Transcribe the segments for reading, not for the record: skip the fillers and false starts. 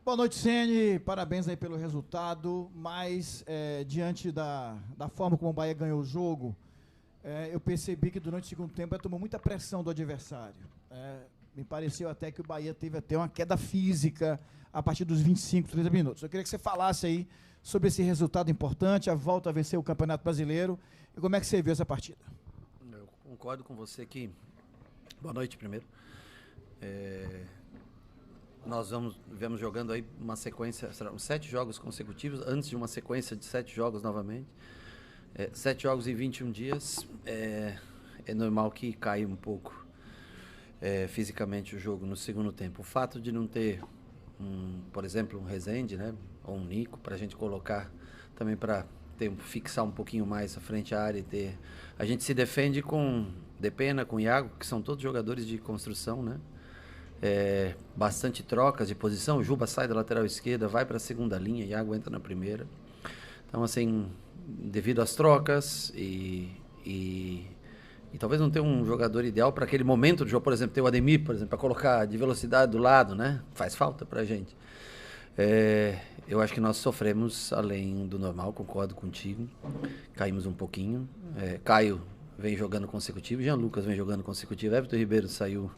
Boa noite, Ceni. Parabéns aí pelo resultado, mas diante da forma como o Bahia ganhou o jogo, eu percebi que durante o segundo tempo tomou muita pressão do adversário. Me pareceu até que o Bahia teve até uma queda física a partir dos 25, 30 minutos. Eu queria que você falasse aí sobre esse resultado importante, a volta a vencer o Campeonato Brasileiro, e como é que você viu essa partida. Eu concordo com você que... Boa noite primeiro. Nós vemos jogando aí uma sequência, serão 7 jogos consecutivos, antes de uma sequência de 7 jogos novamente. 7 jogos em 21 dias, é normal que caia um pouco fisicamente o jogo no segundo tempo. O fato de não ter, por exemplo, um Rezende, né, ou um Nico, para a gente colocar também para fixar um pouquinho mais a frente à área e ter... A gente se defende com Depena, com Iago, que são todos jogadores de construção, né? Bastante trocas de posição. O Juba sai da lateral esquerda, vai para a segunda linha, Iago entra na primeira. Então, assim, devido às trocas e talvez não ter um jogador ideal para aquele momento do jogo, por exemplo, ter o Ademir, por exemplo, para colocar de velocidade do lado, né? Faz falta para a gente. Eu acho que nós sofremos além do normal, concordo contigo. Caímos um pouquinho. Caio vem jogando consecutivo, Jean Lucas vem jogando consecutivo, Everton Ribeiro saiu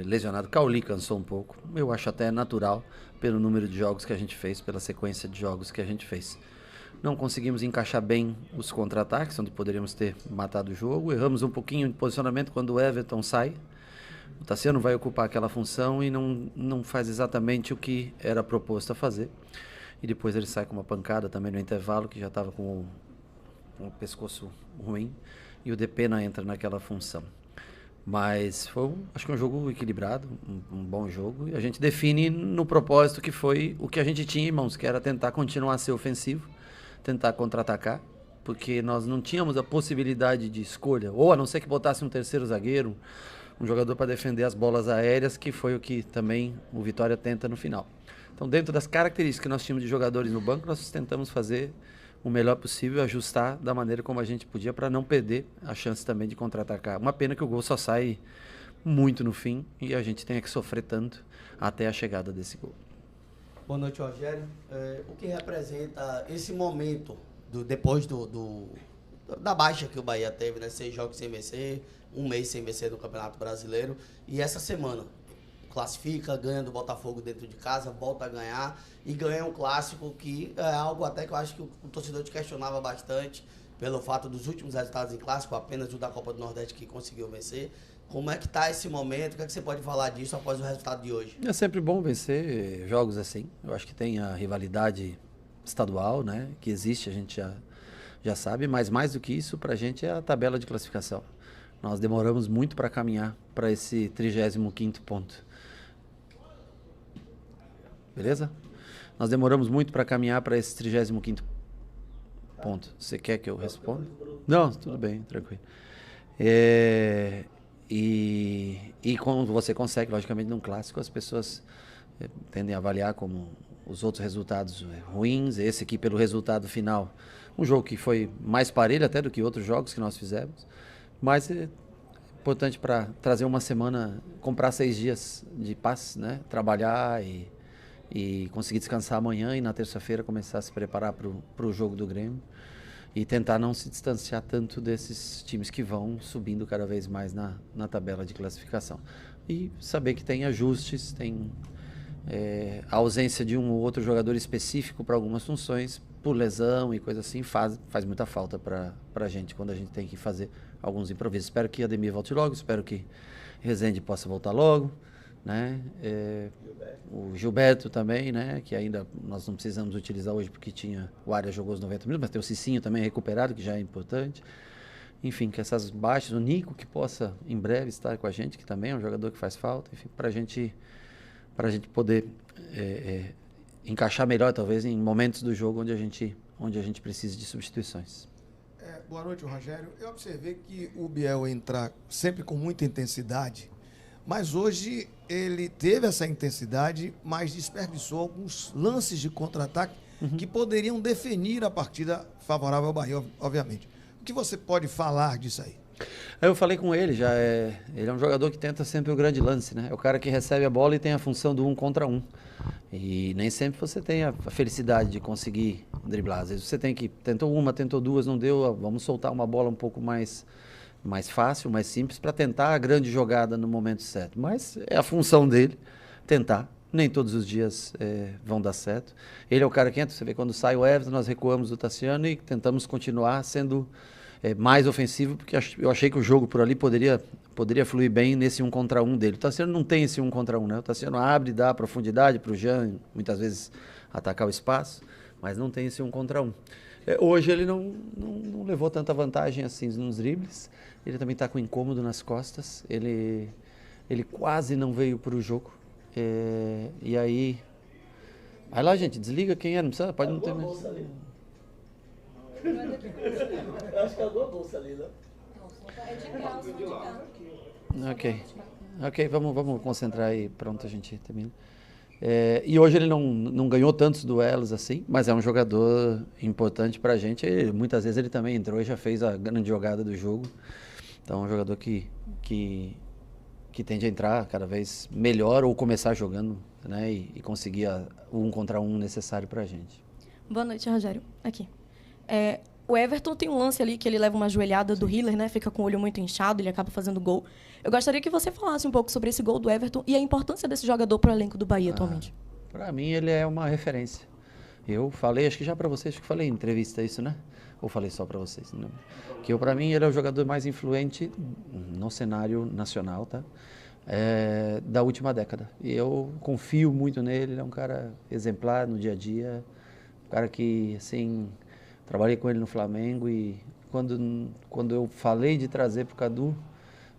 lesionado, Cauli cansou um pouco. Eu acho até natural pelo número de jogos que a gente fez, pela sequência de jogos que a gente fez. Não conseguimos encaixar bem os contra-ataques, onde poderíamos ter matado o jogo. Erramos um pouquinho de posicionamento quando o Everton sai. O Tassiano vai ocupar aquela função e não faz exatamente o que era proposto a fazer. E depois ele sai com uma pancada também no intervalo, que já estava com o pescoço ruim. E o Depena entra naquela função. Mas foi, acho que um jogo equilibrado, um bom jogo. E a gente define no propósito que foi o que a gente tinha em mãos, que era tentar continuar a ser ofensivo, tentar contra-atacar, porque nós não tínhamos a possibilidade de escolha, ou a não ser que botasse um terceiro zagueiro, um jogador para defender as bolas aéreas, que foi o que também o Vitória tenta no final. Então, dentro das características que nós tínhamos de jogadores no banco, nós tentamos fazer o melhor possível, ajustar da maneira como a gente podia para não perder a chance também de contra-atacar. Uma pena que o gol só sai muito no fim e a gente tenha que sofrer tanto até a chegada desse gol. Boa noite, Rogério. O que representa esse momento depois da baixa que o Bahia teve, né? 6 jogos sem vencer, 1 mês sem vencer no Campeonato Brasileiro, e essa semana classifica, ganha do Botafogo dentro de casa, volta a ganhar e ganha um clássico que é algo até que eu acho que o torcedor te questionava bastante pelo fato dos últimos resultados em clássico, apenas o da Copa do Nordeste que conseguiu vencer. Como é que está esse momento? O que é que você pode falar disso após o resultado de hoje? É sempre bom vencer jogos assim. Eu acho que tem a rivalidade estadual, né, que existe, a gente já sabe, mas mais do que isso, para a gente é a tabela de classificação. Nós demoramos muito para caminhar para esse 35º ponto. Beleza? Nós demoramos muito para caminhar para esse 35º ponto. Você quer que eu responda? Não, tudo bem, tranquilo. E quando você consegue, logicamente, num clássico, as pessoas tendem a avaliar como os outros resultados ruins. Esse aqui, pelo resultado final, um jogo que foi mais parelho até do que outros jogos que nós fizemos. Mas é importante para trazer uma semana, comprar 6 dias de paz, né? Trabalhar e conseguir descansar amanhã e na terça-feira começar a se preparar para o jogo do Grêmio e tentar não se distanciar tanto desses times que vão subindo cada vez mais na tabela de classificação. E saber que tem ajustes, tem a ausência de um ou outro jogador específico para algumas funções, por lesão e coisa assim, faz muita falta para a gente quando a gente tem que fazer alguns improvisos. Espero que Ademir volte logo, espero que Rezende possa voltar logo, né? O Gilberto também, né? Que ainda nós não precisamos utilizar hoje porque o Arias jogou os 90 minutos, mas tem o Cicinho também recuperado, que já é importante. Enfim, que essas baixas, o Nico que possa em breve estar com a gente, que também é um jogador que faz falta, enfim, para a gente poder encaixar melhor, talvez, em momentos do jogo onde a gente precisa de substituições. Boa noite, Rogério. Eu observei que o Biel entra sempre com muita intensidade, mas hoje ele teve essa intensidade, mas desperdiçou alguns lances de contra-ataque que poderiam definir a partida favorável ao Bahia, obviamente. O que você pode falar disso aí? Eu falei com ele, ele é um jogador que tenta sempre o grande lance, né? É o cara que recebe a bola e tem a função do 1 contra 1. E nem sempre você tem a felicidade de conseguir driblar. Às vezes você tentou uma, tentou duas, não deu, vamos soltar uma bola um pouco mais fácil, mais simples, para tentar a grande jogada no momento certo. Mas é a função dele, tentar. Nem todos os dias vão dar certo. Ele é o cara que entra, você vê quando sai o Everton, nós recuamos o Tassiano e tentamos continuar sendo mais ofensivo, porque eu achei que o jogo por ali poderia fluir bem nesse 1 contra 1 dele. O Tassiano não tem esse 1 contra 1, né? O Tassiano abre, dá profundidade para o Jean, muitas vezes atacar o espaço, mas não tem esse 1 contra 1. Hoje ele não levou tanta vantagem assim nos dribles, ele também está com incômodo nas costas, ele quase não veio para o jogo. E aí... Vai lá, gente, desliga quem é, não precisa, pode não ter mais... Eu acho que é alguma bolsa ali, né? É de calça, de calça. Ok, vamos concentrar aí, pronto, a gente termina. E hoje ele não ganhou tantos duelos assim, mas é um jogador importante pra gente. Muitas vezes ele também entrou e já fez a grande jogada do jogo. Então é um jogador que tende a entrar cada vez melhor ou começar jogando, né, e conseguir o 1 contra 1 necessário pra gente. Boa noite, Rogério. Aqui. O Everton tem um lance ali que ele leva uma joelhada do Hiller, né? Fica com o olho muito inchado, ele acaba fazendo gol. Eu gostaria que você falasse um pouco sobre esse gol do Everton e a importância desse jogador para o elenco do Bahia atualmente. Para mim, ele é uma referência. Eu falei, acho que já para vocês, acho que falei em entrevista isso, né? Ou falei só para vocês? Não. Que para mim, ele é o jogador mais influente no cenário nacional, tá? Da última década. E eu confio muito nele, ele é um cara exemplar no dia a dia, um cara que, assim... Trabalhei com ele no Flamengo e quando eu falei de trazer para o Cadu,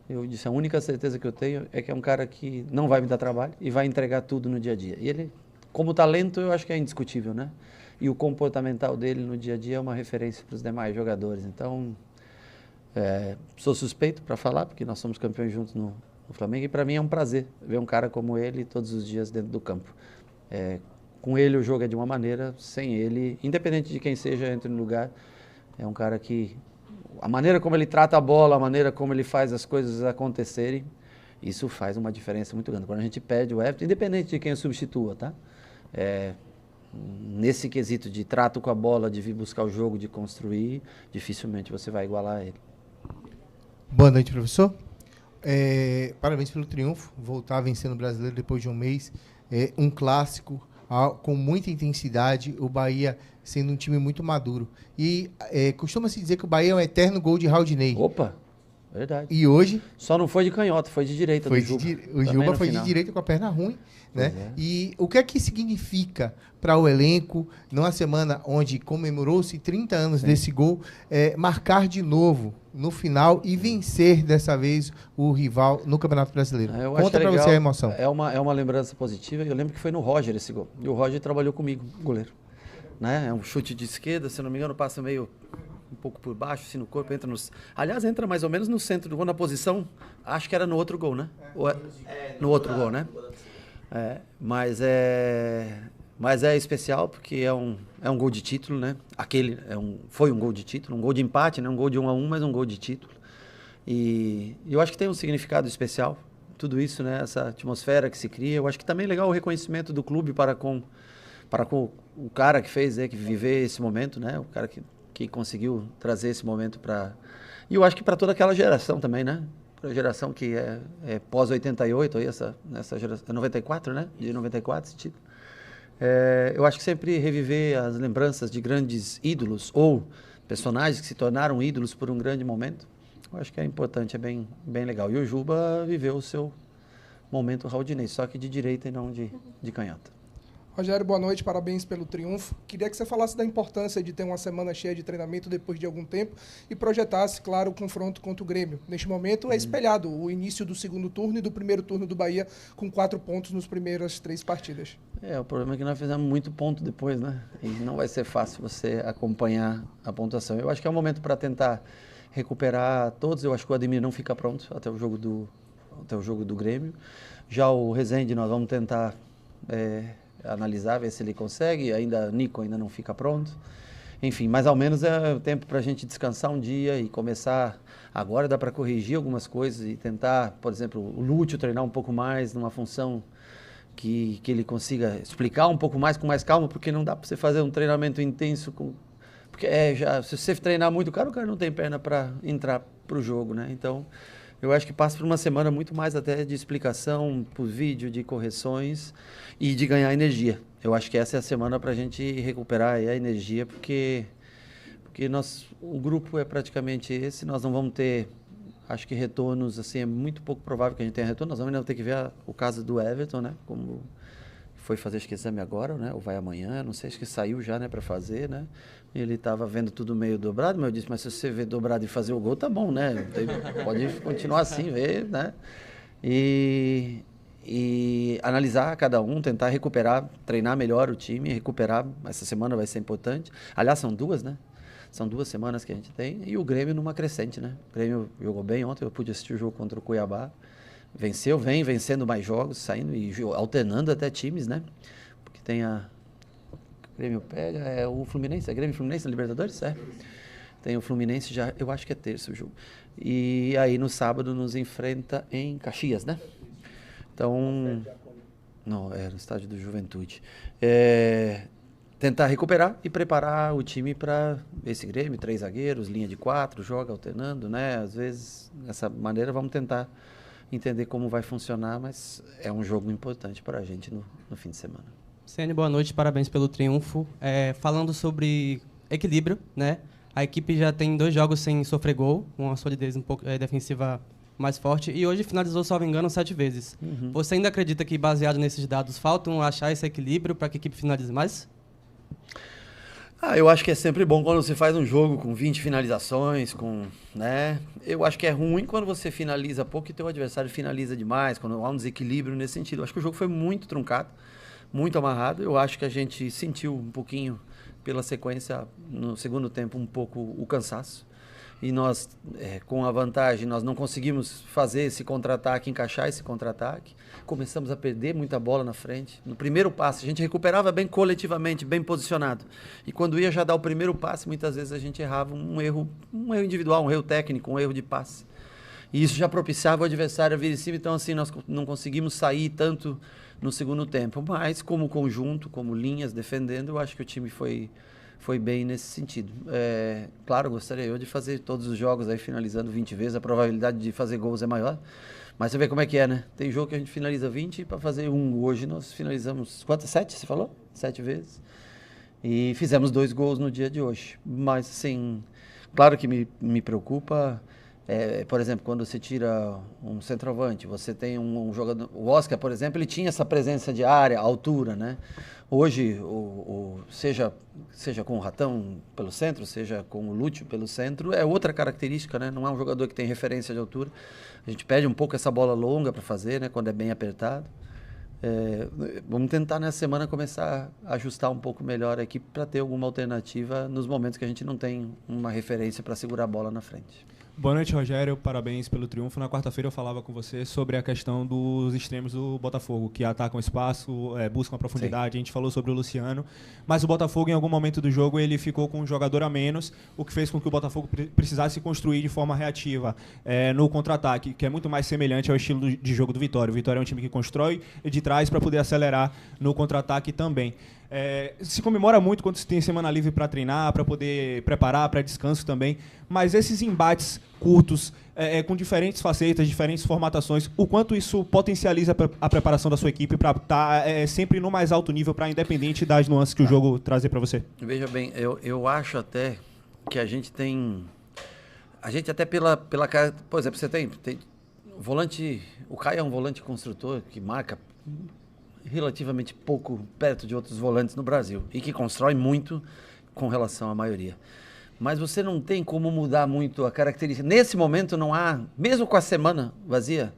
eu disse, a única certeza que eu tenho é que é um cara que não vai me dar trabalho e vai entregar tudo no dia a dia. E ele, como talento, eu acho que é indiscutível, né? E o comportamental dele no dia a dia é uma referência para os demais jogadores. Então, sou suspeito para falar, porque nós somos campeões juntos no Flamengo e para mim é um prazer ver um cara como ele todos os dias dentro do campo. Com ele o jogo é de uma maneira, sem ele, independente de quem seja, entre no lugar, é um cara que, a maneira como ele trata a bola, a maneira como ele faz as coisas acontecerem, isso faz uma diferença muito grande. Quando a gente pede o Everton, independente de quem o substitua, tá? Nesse quesito de trato com a bola, de vir buscar o jogo, de construir, dificilmente você vai igualar ele. Boa noite, professor. Parabéns pelo triunfo, voltar vencendo o Brasileiro depois de um mês, um clássico, com muita intensidade, o Bahia sendo um time muito maduro. E costuma-se dizer que o Bahia é um eterno gol de Raudinei. Opa, verdade. E hoje... Só não foi de canhota, foi de direita do Juba. O Juba foi de direita com a perna ruim, né? E o que é que significa para o elenco, numa semana onde comemorou-se 30 anos desse gol, marcar de novo no final e vencer dessa vez o rival no Campeonato Brasileiro? Conta para você a emoção. É uma lembrança positiva. Eu lembro que foi no Roger esse gol. E o Roger trabalhou comigo, goleiro. Né? É um chute de esquerda, se não me engano, passa meio um pouco por baixo, assim, no corpo, entra aliás, entra mais ou menos no centro do gol, na posição, acho que era no outro gol, né? No outro gol, né? Mas é especial porque é um gol de título, né? Foi um gol de título, um gol de empate, né? Um gol de 1-1, mas um gol de título. E eu acho que tem um significado especial, tudo isso, né? Essa atmosfera que se cria. Eu acho que também é legal o reconhecimento do clube para com o cara que fez, que viver esse momento, né? O cara que conseguiu trazer esse momento para... E eu acho que para toda aquela geração também, né? Para a geração que é pós-88, aí nessa geração... É 94, né? De 94 esse título. Eu acho que sempre reviver as lembranças de grandes ídolos ou personagens que se tornaram ídolos por um grande momento, eu acho que é importante, é bem legal. E o Juba viveu o seu momento Raudinei, só que de direita e não de canhota. Rogério, boa noite, parabéns pelo triunfo. Queria que você falasse da importância de ter uma semana cheia de treinamento depois de algum tempo e projetasse, claro, o confronto contra o Grêmio. Neste momento é espelhado o início do segundo turno e do primeiro turno do Bahia com 4 pontos nas primeiras 3 partidas. O problema é que nós fizemos muito ponto depois, né? E não vai ser fácil você acompanhar a pontuação. Eu acho que é um momento para tentar recuperar todos. Eu acho que o Ademir não fica pronto até o jogo do Grêmio. Já o Rezende nós vamos tentar... analisar, ver se ele consegue, Nico ainda não fica pronto. Enfim, mas ao menos é o tempo para a gente descansar um dia e começar. Agora dá para corrigir algumas coisas e tentar, por exemplo, o Lúcio treinar um pouco mais numa função que ele consiga explicar um pouco mais com mais calma, porque não dá para você fazer um treinamento intenso porque se você treinar muito o cara não tem perna para entrar para o jogo, né? Então, eu acho que passa por uma semana muito mais até de explicação por vídeo, de correções e de ganhar energia. Eu acho que essa é a semana para a gente recuperar aí a energia, porque o grupo é praticamente esse, nós não vamos ter, acho que retornos, assim, é muito pouco provável que a gente tenha retorno, nós vamos ainda ter que ver o caso do Everton, né? Como foi fazer acho que exame agora, né? Ou vai amanhã, não sei, acho que saiu já, né, para fazer, né? Ele estava vendo tudo meio dobrado, mas eu disse, mas se você ver dobrado e fazer o gol, tá bom, né? Pode continuar assim, ver, né? E analisar cada um, tentar recuperar, treinar melhor o time, recuperar, essa semana vai ser importante. Aliás, são 2, né? São 2 semanas que a gente tem, e o Grêmio numa crescente, né? O Grêmio jogou bem ontem, eu pude assistir o jogo contra o Cuiabá, vem vencendo mais jogos, saindo e alternando até times, né? Porque tem o Grêmio pega, o Fluminense, Grêmio e Fluminense na Libertadores, Tem o Fluminense já, eu acho que é terça o jogo. E aí no sábado nos enfrenta em Caxias, né? Então, não, no estádio do Juventude. Tentar recuperar e preparar o time para esse Grêmio, 3 zagueiros, linha de 4, joga alternando, né? Às vezes, dessa maneira, vamos tentar entender como vai funcionar, mas é um jogo importante para a gente no fim de semana. Ceni, boa noite, parabéns pelo triunfo. Falando sobre equilíbrio, né? A equipe já tem 2 jogos sem sofrer gol, uma solidez um pouco defensiva mais forte, e hoje finalizou, salvo engano, 7 vezes. Uhum. Você ainda acredita que, baseado nesses dados, faltam achar esse equilíbrio para que a equipe finalize mais? Eu acho que é sempre bom quando você faz um jogo com 20 finalizações, né? Eu acho que é ruim quando você finaliza pouco e teu adversário finaliza demais, quando há um desequilíbrio nesse sentido. Eu acho que o jogo foi muito truncado, muito amarrado. Eu acho que a gente sentiu um pouquinho, pela sequência, no segundo tempo, um pouco o cansaço. E nós, com a vantagem, nós não conseguimos fazer esse contra-ataque, encaixar esse contra-ataque. Começamos a perder muita bola na frente. No primeiro passe, a gente recuperava bem coletivamente, bem posicionado. E quando ia já dar o primeiro passe, muitas vezes a gente errava um erro individual, um erro técnico, um erro de passe. E isso já propiciava o adversário a vir em cima. Então, assim, nós não conseguimos sair tanto no segundo tempo. Mas, como conjunto, como linhas defendendo, eu acho que o time foi bem nesse sentido. Claro, gostaria eu de fazer todos os jogos aí finalizando 20 vezes, a probabilidade de fazer gols é maior, mas você vê como é que é, né? Tem jogo que a gente finaliza 20 para fazer 1. Hoje nós finalizamos, quantas? 7, você falou? 7 vezes. E fizemos 2 gols no dia de hoje. Mas, assim, claro que me preocupa, por exemplo, quando você tira um centroavante, você tem um jogador, o Oscar, por exemplo, ele tinha essa presença de área, altura, né? Hoje, seja com o Ratão pelo centro, seja com o Lúcio pelo centro, é outra característica, né? Não é um jogador que tem referência de altura. A gente pede um pouco essa bola longa para fazer, né? Quando é bem apertado. Vamos tentar nessa semana começar a ajustar um pouco melhor a equipe para ter alguma alternativa nos momentos que a gente não tem uma referência para segurar a bola na frente. Boa noite, Rogério. Parabéns pelo triunfo. Na quarta-feira eu falava com você sobre a questão dos extremos do Botafogo, que atacam espaço, buscam a profundidade. Sim. A gente falou sobre o Luciano, mas o Botafogo, em algum momento do jogo, ele ficou com um jogador a menos, o que fez com que o Botafogo precisasse construir de forma reativa no contra-ataque, que é muito mais semelhante ao estilo de jogo do Vitória. O Vitória é um time que constrói de trás para poder acelerar no contra-ataque também. Se comemora muito quando se tem semana livre para treinar, para poder preparar, para descanso também, mas esses embates curtos, com diferentes facetas, diferentes formatações, o quanto isso potencializa a preparação da sua equipe para estar sempre no mais alto nível, para independente das nuances que o jogo trazer para você? Veja bem, eu acho até que a gente até pela por exemplo, você tem volante, o Caio é um volante construtor que marca relativamente pouco perto de outros volantes no Brasil e que constrói muito com relação à maioria. Mas você não tem como mudar muito a característica. Nesse momento não há, mesmo com a semana vazia,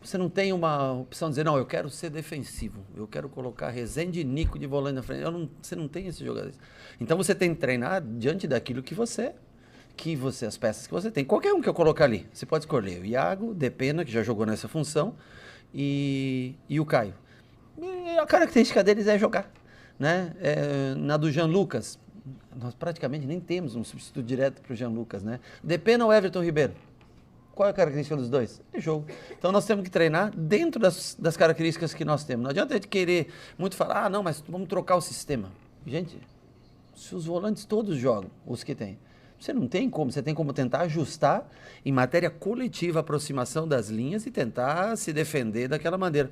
você não tem uma opção de dizer, não, eu quero ser defensivo, eu quero colocar Rezende e Nico de volante na frente. Você não tem esse jogador. Então você tem que treinar diante daquilo que você, as peças que você tem. Qualquer um que eu colocar ali, você pode escolher o Iago, Depena, que já jogou nessa função, e o Caio. E a característica deles é jogar, né? Na do Jean Lucas, nós praticamente nem temos um substituto direto para o Jean Lucas, né? Depena ou Everton Ribeiro. Qual é a característica dos dois? É jogo. Então nós temos que treinar dentro das características que nós temos. Não adianta a gente querer muito falar, não, mas vamos trocar o sistema. Gente, se os volantes todos jogam, os que tem, você não tem como, você tem como tentar ajustar em matéria coletiva a aproximação das linhas e tentar se defender daquela maneira.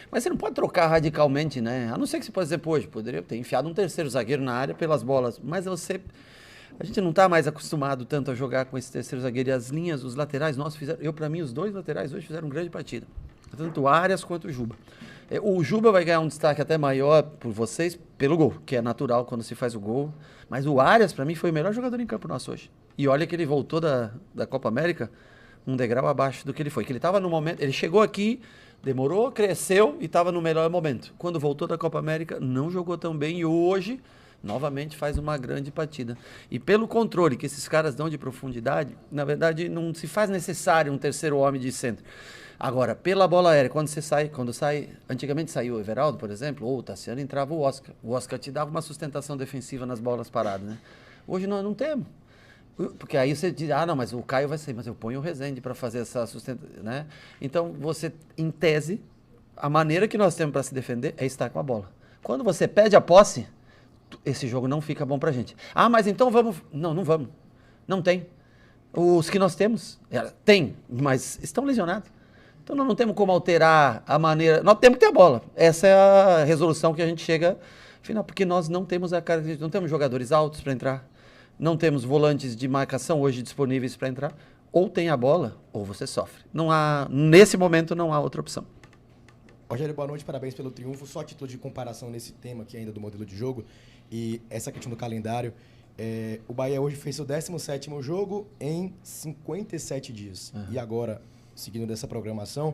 Mas você não pode trocar radicalmente, né? A não ser que você, por exemplo, hoje poderia ter enfiado um terceiro zagueiro na área pelas bolas, mas a gente não está mais acostumado tanto a jogar com esse terceiro zagueiro. E as linhas, os laterais, para mim, os dois laterais hoje fizeram uma grande partida. Tanto o Arias quanto o Juba. O Juba vai ganhar um destaque até maior por vocês, pelo gol, que é natural quando se faz o gol. Mas o Arias, para mim, foi o melhor jogador em campo nosso hoje. E olha que ele voltou da Copa América um degrau abaixo do que ele foi. Que ele estava no momento, ele chegou aqui, demorou, cresceu e estava no melhor momento. Quando voltou da Copa América, não jogou tão bem e hoje novamente faz uma grande partida. E pelo controle que esses caras dão de profundidade, na verdade não se faz necessário um terceiro homem de centro. Agora, pela bola aérea, quando sai, antigamente saiu o Everaldo, por exemplo, ou o Tassiano, entrava o Oscar. O Oscar te dava uma sustentação defensiva nas bolas paradas, né? Hoje nós não temos. Porque aí você diz, não, mas o Caio vai sair, mas eu ponho o Rezende para fazer essa sustentação, né? Então, você, em tese, a maneira que nós temos para se defender é estar com a bola. Quando você perde a posse, esse jogo não fica bom pra gente. Mas então vamos... Não vamos. Não tem. Os que nós temos, tem, mas estão lesionados. Então nós não temos como alterar a maneira... Nós temos que ter a bola. Essa é a resolução que a gente chega, afinal, porque nós não temos não temos jogadores altos para entrar, não temos volantes de marcação hoje disponíveis para entrar. Ou tem a bola, ou você sofre. Nesse momento não há outra opção. Rogério, boa noite, parabéns pelo triunfo. Só a título de comparação nesse tema aqui ainda do modelo de jogo e essa questão do calendário. O Bahia hoje fez seu 17º jogo em 57 dias. E agora, seguindo dessa programação,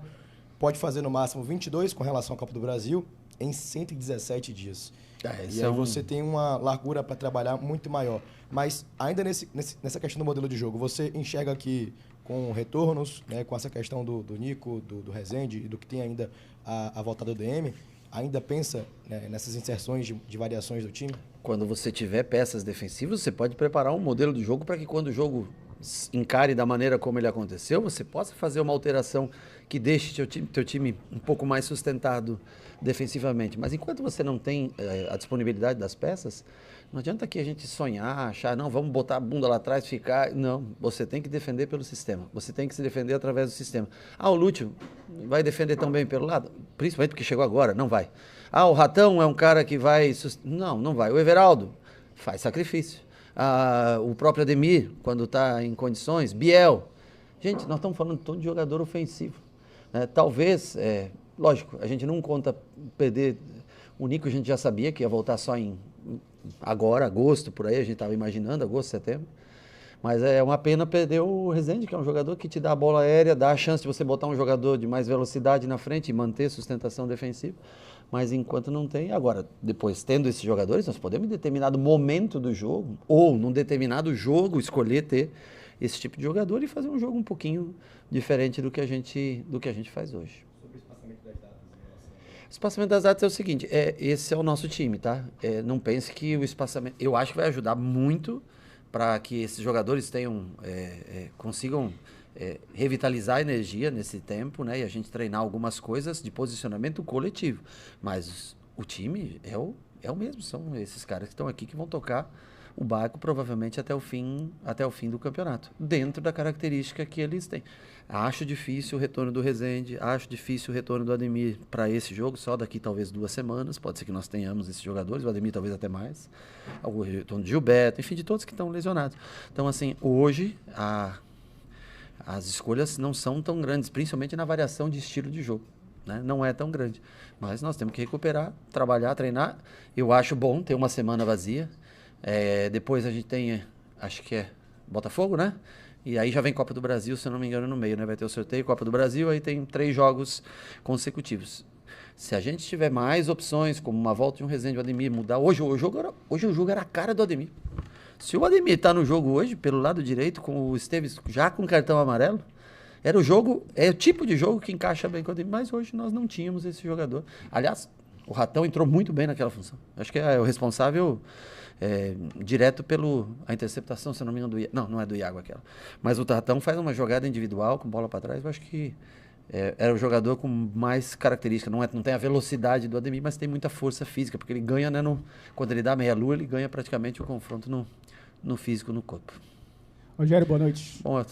pode fazer no máximo 22 com relação à Copa do Brasil em 117 dias. E aí você tem uma largura para trabalhar muito maior. Mas ainda nessa questão do modelo de jogo, você enxerga que com retornos, né, com essa questão do Nico, do Rezende e do que tem ainda a voltada do DM, ainda pensa, né, nessas inserções de variações do time? Quando você tiver peças defensivas, você pode preparar um modelo de jogo para que quando o jogo encare da maneira como ele aconteceu, você possa fazer uma alteração que deixe teu time um pouco mais sustentado defensivamente. Mas enquanto você não tem a disponibilidade das peças, não adianta aqui a gente sonhar, achar, não, vamos botar a bunda lá atrás, ficar... Não, você tem que defender pelo sistema. Você tem que se defender através do sistema. O Lúcio vai defender tão bem pelo lado? Principalmente porque chegou agora, não vai. O Ratão é um cara que vai... Não vai. O Everaldo faz sacrifício. O próprio Ademir, quando está em condições. Biel. Gente, nós estamos falando todo de jogador ofensivo. Talvez, lógico, a gente não conta perder... O Nico a gente já sabia que ia voltar só em... Agora, agosto, por aí, a gente estava imaginando, agosto, setembro. Mas é uma pena perder o Rezende, que é um jogador que te dá a bola aérea, dá a chance de você botar um jogador de mais velocidade na frente e manter sustentação defensiva. Mas enquanto não tem, agora, depois tendo esses jogadores, nós podemos em determinado momento do jogo, ou num determinado jogo, escolher ter esse tipo de jogador e fazer um jogo um pouquinho diferente do que a gente faz hoje. O espaçamento das datas é o seguinte, esse é o nosso time, tá? Não pense que o espaçamento... Eu acho que vai ajudar muito para que esses jogadores consigam revitalizar a energia nesse tempo, né? E a gente treinar algumas coisas de posicionamento coletivo. Mas o time é o mesmo, são esses caras que estão aqui que vão tocar o barco provavelmente até o fim do campeonato, dentro da característica que eles têm. Acho difícil o retorno do Rezende, acho difícil o retorno do Ademir para esse jogo, só daqui talvez 2 semanas, pode ser que nós tenhamos esses jogadores, o Ademir talvez até mais, o retorno de Gilberto, enfim, de todos que estão lesionados. Então, assim, hoje as escolhas não são tão grandes, principalmente na variação de estilo de jogo, né? Não é tão grande, mas nós temos que recuperar, trabalhar, treinar. Eu acho bom ter uma semana vazia. Depois a gente tem, acho que é Botafogo, né? E aí já vem Copa do Brasil, se eu não me engano, no meio, né? Vai ter o sorteio, Copa do Brasil, aí tem 3 jogos consecutivos. Se a gente tiver mais opções, como uma volta de um Rezende, o Ademir mudar... Hoje o jogo era a cara do Ademir. Se o Ademir está no jogo hoje, pelo lado direito, com o Esteves já com cartão amarelo, era o jogo, é o tipo de jogo que encaixa bem com o Ademir, mas hoje nós não tínhamos esse jogador. Aliás, O Ratão entrou muito bem naquela função. Acho que é o responsável direto a interceptação, se eu não me engano, do Iago. Não é do Iago aquela. Mas o Ratão faz uma jogada individual com bola para trás. Eu acho que era o jogador com mais característica. Não tem a velocidade do Ademir, mas tem muita força física, porque ele ganha, né, quando ele dá meia-lua, ele ganha praticamente o confronto no físico, no corpo. Rogério, boa noite. Bom,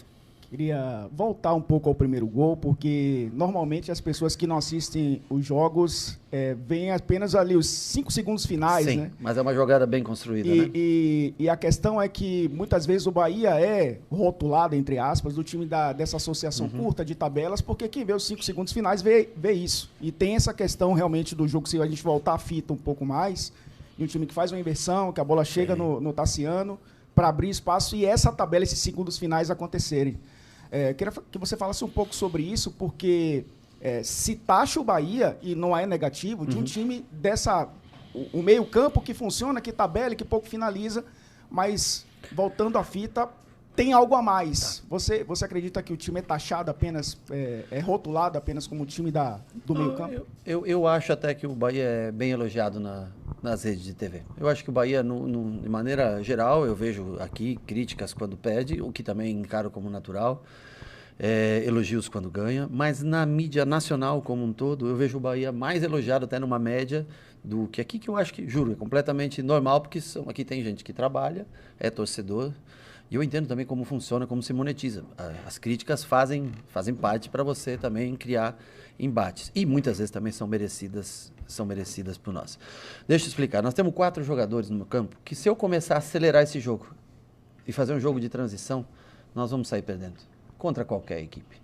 queria voltar um pouco ao primeiro gol, porque normalmente as pessoas que não assistem os jogos veem apenas ali os 5 segundos finais. Sim, né? Mas é uma jogada bem construída, né? E a questão é que muitas vezes o Bahia é rotulado, entre aspas, do time dessa associação curta de tabelas, porque quem vê os 5 segundos finais vê isso. E tem essa questão realmente do jogo, se a gente voltar a fita um pouco mais, de um time que faz uma inversão, que a bola chega no Tassiano para abrir espaço e essa tabela, esses segundos finais acontecerem. Queria que você falasse um pouco sobre isso, porque se taxa o Bahia, e não é negativo, de um time o meio-campo que funciona, que tabela, que pouco finaliza, mas voltando à fita, tem algo a mais. Você acredita que o time é taxado apenas, é rotulado apenas como o time do meio-campo? Eu acho até que o Bahia é bem elogiado nas redes de TV. Eu acho que o Bahia, de maneira geral, eu vejo aqui críticas quando perde, o que também encaro como natural, elogios quando ganha, mas na mídia nacional como um todo, eu vejo o Bahia mais elogiado até numa média do que aqui, que eu acho que, juro, é completamente normal, porque aqui tem gente que trabalha, é torcedor, e eu entendo também como funciona, como se monetiza. As críticas fazem parte para você também criar embates. E muitas vezes também são merecidas por nós. Deixa eu explicar. Nós temos 4 jogadores no campo que, se eu começar a acelerar esse jogo e fazer um jogo de transição, nós vamos sair perdendo contra qualquer equipe.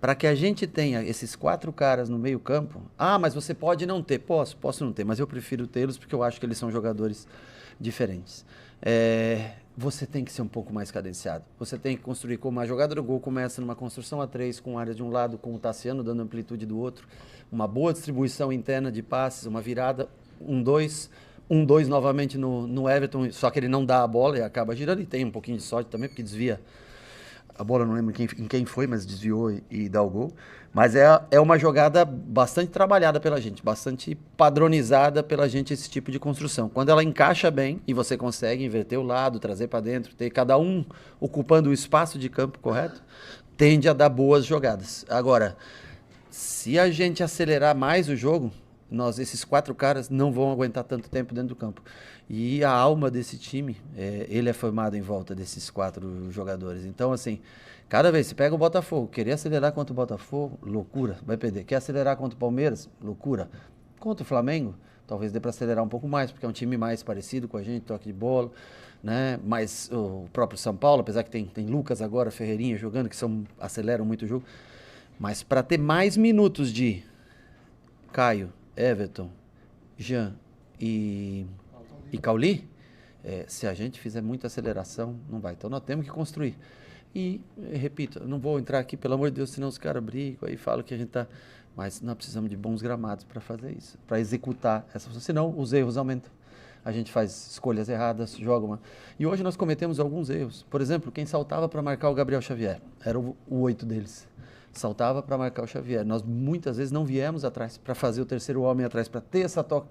Para que a gente tenha esses 4 caras no meio campo, mas você pode não ter. Posso não ter, mas eu prefiro tê-los porque eu acho que eles são jogadores diferentes. Você tem que ser um pouco mais cadenciado. Você tem que construir, como a jogada do gol começa numa construção a 3, com área de um lado, com o Tassiano dando amplitude do outro, uma boa distribuição interna de passes, uma virada, 1-2 novamente no Everton, só que ele não dá a bola e acaba girando, e tem um pouquinho de sorte também, porque desvia a bola, não lembro em quem foi, mas desviou e dá o gol. Mas é uma jogada bastante trabalhada pela gente, bastante padronizada pela gente, esse tipo de construção. Quando ela encaixa bem e você consegue inverter o lado, trazer para dentro, ter cada um ocupando o espaço de campo correto, tende a dar boas jogadas. Agora, se a gente acelerar mais o jogo, esses 4 caras não vão aguentar tanto tempo dentro do campo. E a alma desse time, ele é formado em volta desses 4 jogadores. Então, assim, cada vez, se pega o Botafogo, querer acelerar contra o Botafogo, loucura, vai perder. Quer acelerar contra o Palmeiras? Loucura. Contra o Flamengo, talvez dê para acelerar um pouco mais, porque é um time mais parecido com a gente, toque de bola, né? Mas o próprio São Paulo, apesar que tem Lucas agora, Ferreirinha jogando, que aceleram muito o jogo. Mas para ter mais minutos de Caio, Everton, Jean e Cauli, se a gente fizer muita aceleração, não vai. Então nós temos que construir. E, repito, eu não vou entrar aqui, pelo amor de Deus, senão os caras brigam e falam que a gente está... Mas nós precisamos de bons gramados para fazer isso, para executar essa função. Senão os erros aumentam. A gente faz escolhas erradas, joga uma... E hoje nós cometemos alguns erros. Por exemplo, quem saltava para marcar o Gabriel Xavier, era o 8 deles. Saltava para marcar o Xavier. Nós muitas vezes não viemos atrás para fazer o terceiro homem atrás, para ter essa toca.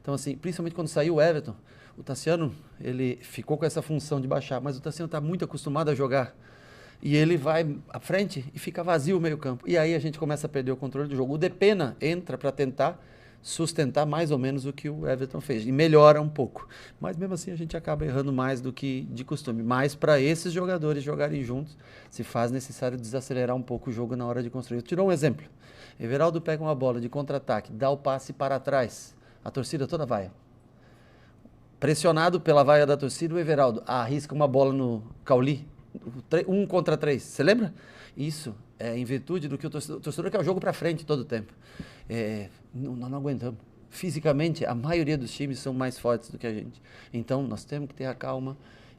Então, assim, principalmente quando saiu o Everton, o Tassiano, ele ficou com essa função de baixar, mas o Tassiano está muito acostumado a jogar. E ele vai à frente e fica vazio o meio-campo. E aí a gente começa a perder o controle do jogo. O Depena entra para tentar sustentar mais ou menos o que o Everton fez. E melhora um pouco. Mas mesmo assim a gente acaba errando mais do que de costume. Mas para esses jogadores jogarem juntos, se faz necessário desacelerar um pouco o jogo na hora de construir. Eu te dou um exemplo. Everaldo pega uma bola de contra-ataque, dá o passe para trás. A torcida toda vai. Pressionado pela vaia da torcida, o Everaldo arrisca uma bola no Cauli, 1 contra 3. Você lembra? Isso é em virtude do que o torcedor quer o jogo para frente todo o tempo. Nós não aguentamos. Fisicamente, a maioria dos times são mais fortes do que a gente. Então, nós temos que ter a calma.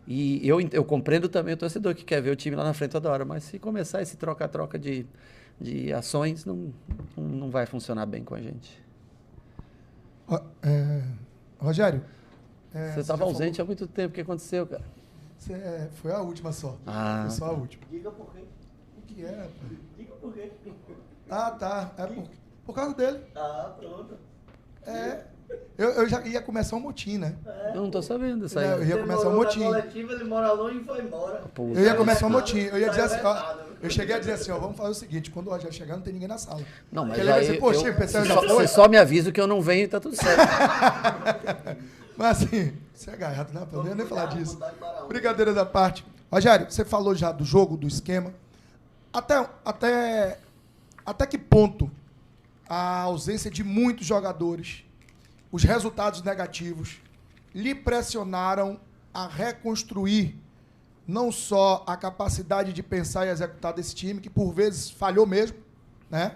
E eu compreendo também o torcedor que quer ver o time lá na frente toda hora. Mas se começar esse troca-troca de ações, não vai funcionar bem com a gente. Rogério, você estava ausente há muito tempo. O que aconteceu, cara? Foi a última só. Foi só a última. Diga por quê. O que é, rapaz? Diga por quê. Tá. É por causa dele. Tá, pronto. Eu já ia começar um motim, né? Eu não tô sabendo isso aí. Eu ia começar um motim. Ele mora longe e foi embora. Eu ia começar um motim. Eu ia dizer assim, ó, eu cheguei a dizer assim, ó, vamos fazer o seguinte, quando o Rogério chegar, não tem ninguém na sala. Não, mas ele vai aí dizer, poxa, pensando já foi. você só me avisa que eu não venho e tá tudo certo. Mas assim, você é gaiato, né? Eu não ia nem falar disso. Brincadeiras à parte. Rogério, você falou já do jogo, do esquema. Até que ponto a ausência de muitos jogadores, os resultados negativos, lhe pressionaram a reconstruir não só a capacidade de pensar e executar desse time, que por vezes falhou mesmo, né?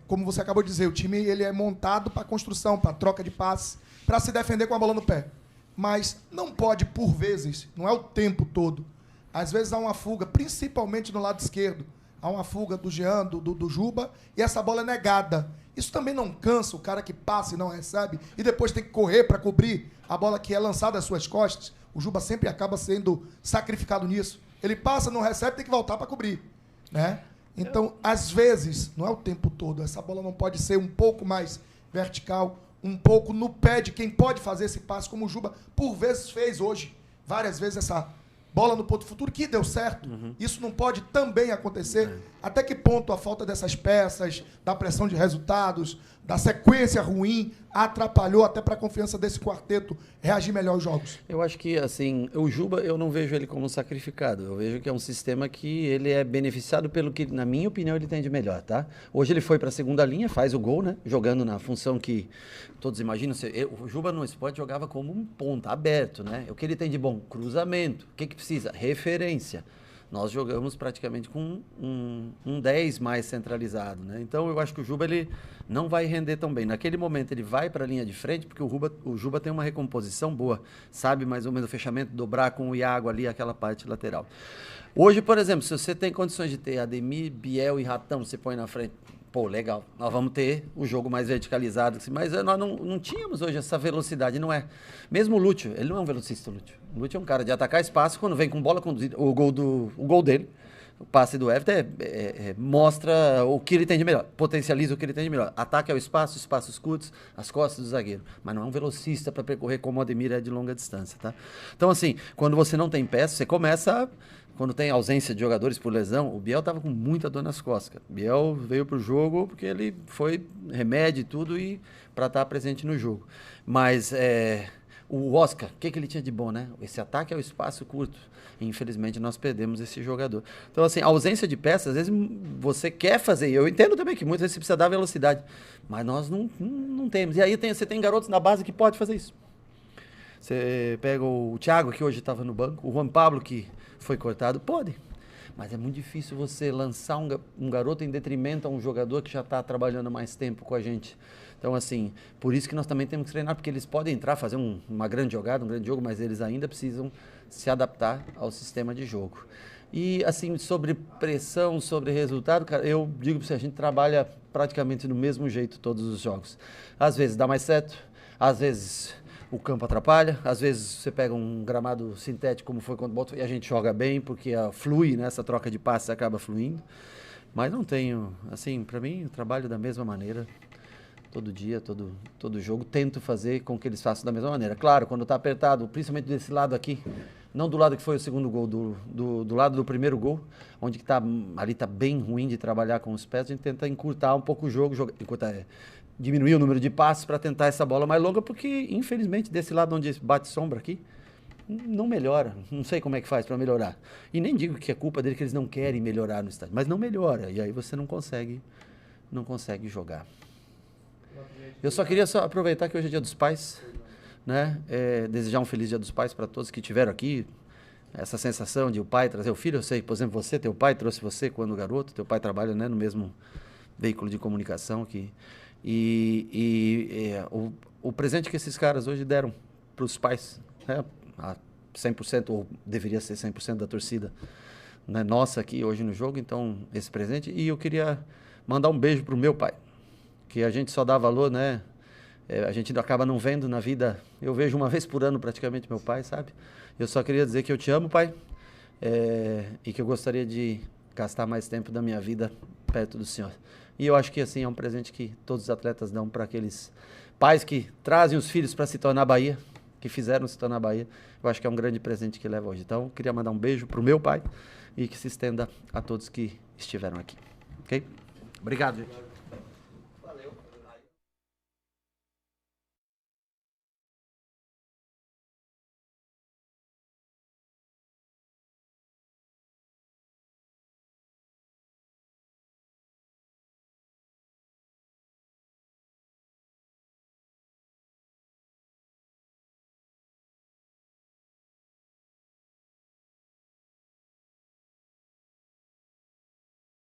Como você acabou de dizer, o time ele é montado para construção, para troca de passes, para se defender com a bola no pé. Mas não pode, por vezes, não é o tempo todo. Às vezes há uma fuga, principalmente no lado esquerdo. Há uma fuga do Jean, do Juba, e essa bola é negada. Isso também não cansa o cara que passa e não recebe, e depois tem que correr para cobrir a bola que é lançada às suas costas. O Juba sempre acaba sendo sacrificado nisso. Ele passa, não recebe, tem que voltar para cobrir, né? Então, às vezes, não é o tempo todo, essa bola não pode ser um pouco mais vertical, um pouco no pé de quem pode fazer esse passe, como o Juba, por vezes, fez hoje. Várias vezes essa bola no ponto futuro, que deu certo. Isso não pode também acontecer. Até que ponto a falta dessas peças, da pressão de resultados, da sequência ruim, atrapalhou até para a confiança desse quarteto reagir melhor aos jogos? Eu acho que, assim, o Juba, eu não vejo ele como sacrificado. Eu vejo que é um sistema que ele é beneficiado pelo que, na minha opinião, ele tem de melhor, tá? Hoje ele foi para a segunda linha, faz o gol, né? Jogando na função que todos imaginam. O Juba no esporte jogava como um ponta, aberto, né? O que ele tem de bom? Cruzamento. O que precisa? Referência. Nós jogamos praticamente com um 10 mais centralizado, né? Então eu acho que o Juba ele não vai render tão bem. Naquele momento ele vai para a linha de frente, porque o Juba tem uma recomposição boa, sabe mais ou menos o fechamento, dobrar com o Iago ali, aquela parte lateral. Hoje, por exemplo, se você tem condições de ter Ademir, Biel e Ratão, você põe na frente, pô, legal, nós vamos ter o jogo mais verticalizado, mas nós não tínhamos hoje essa velocidade, não é? Mesmo o Lúcio, ele não é um velocista, o Lúcio. O Lúcio é um cara de atacar espaço, quando vem com bola conduzida, o gol dele, o passe do Everton mostra o que ele tem de melhor, potencializa o que ele tem de melhor. Ataque ao espaço, espaços curtos, as costas do zagueiro. Mas não é um velocista para percorrer como o Ademir é de longa distância, tá? Então, assim, quando você não tem peça, você começa quando tem ausência de jogadores por lesão, o Biel estava com muita dor nas costas, cara. O Biel veio para o jogo porque ele foi remédio e tudo e para estar presente no jogo. Mas o Oscar, o que ele tinha de bom, né? Esse ataque ao espaço curto. Infelizmente, nós perdemos esse jogador. Então, assim, a ausência de peças, às vezes você quer fazer. Eu entendo também que muitas vezes você precisa dar velocidade, mas nós não temos. E aí você tem garotos na base que pode fazer isso. Você pega o Thiago, que hoje estava no banco, o Juan Pablo, que foi cortado, pode. Mas é muito difícil você lançar um garoto em detrimento a um jogador que já está trabalhando mais tempo com a gente. Então, assim, por isso que nós também temos que treinar, porque eles podem entrar, fazer uma grande jogada, um grande jogo, mas eles ainda precisam se adaptar ao sistema de jogo. E, assim, sobre pressão, sobre resultado, cara, eu digo para você, a gente trabalha praticamente do mesmo jeito todos os jogos. Às vezes dá mais certo, às vezes o campo atrapalha, às vezes você pega um gramado sintético, como foi contra o Botafogo, e a gente joga bem, porque flui, né? Essa troca de passes acaba fluindo. Mas não tenho, assim, para mim, eu trabalho da mesma maneira. Todo dia, todo jogo, tento fazer com que eles façam da mesma maneira. Claro, quando está apertado, principalmente desse lado aqui, não do lado que foi o segundo gol, do lado do primeiro gol, onde ali está bem ruim de trabalhar com os pés, a gente tenta encurtar um pouco o jogo, diminuir o número de passes para tentar essa bola mais longa, porque, infelizmente, desse lado onde bate sombra aqui, não melhora. Não sei como é que faz para melhorar. E nem digo que é culpa dele que eles não querem melhorar no estádio, mas não melhora, e aí você não consegue jogar. Eu só queria aproveitar que hoje é Dia dos Pais, né? Desejar um feliz Dia dos Pais para todos que estiveram aqui. Essa sensação de o pai trazer o filho, eu sei, por exemplo, teu pai trouxe você quando garoto, teu pai trabalha, né, no mesmo veículo de comunicação que o presente que esses caras hoje deram para os pais, né, a 100% ou deveria ser 100% da torcida, né, nossa aqui hoje no jogo, então esse presente. E eu queria mandar um beijo para o meu pai, que a gente só dá valor, né? A gente acaba não vendo na vida. Eu vejo uma vez por ano praticamente meu pai, sabe? Eu só queria dizer que eu te amo, pai, e que eu gostaria de gastar mais tempo da minha vida perto do senhor. E eu acho que assim é um presente que todos os atletas dão para aqueles pais que trazem os filhos para se tornar Bahia, que fizeram se tornar Bahia. Eu acho que é um grande presente que leva hoje. Então, queria mandar um beijo pro meu pai e que se estenda a todos que estiveram aqui. Ok? Obrigado, gente.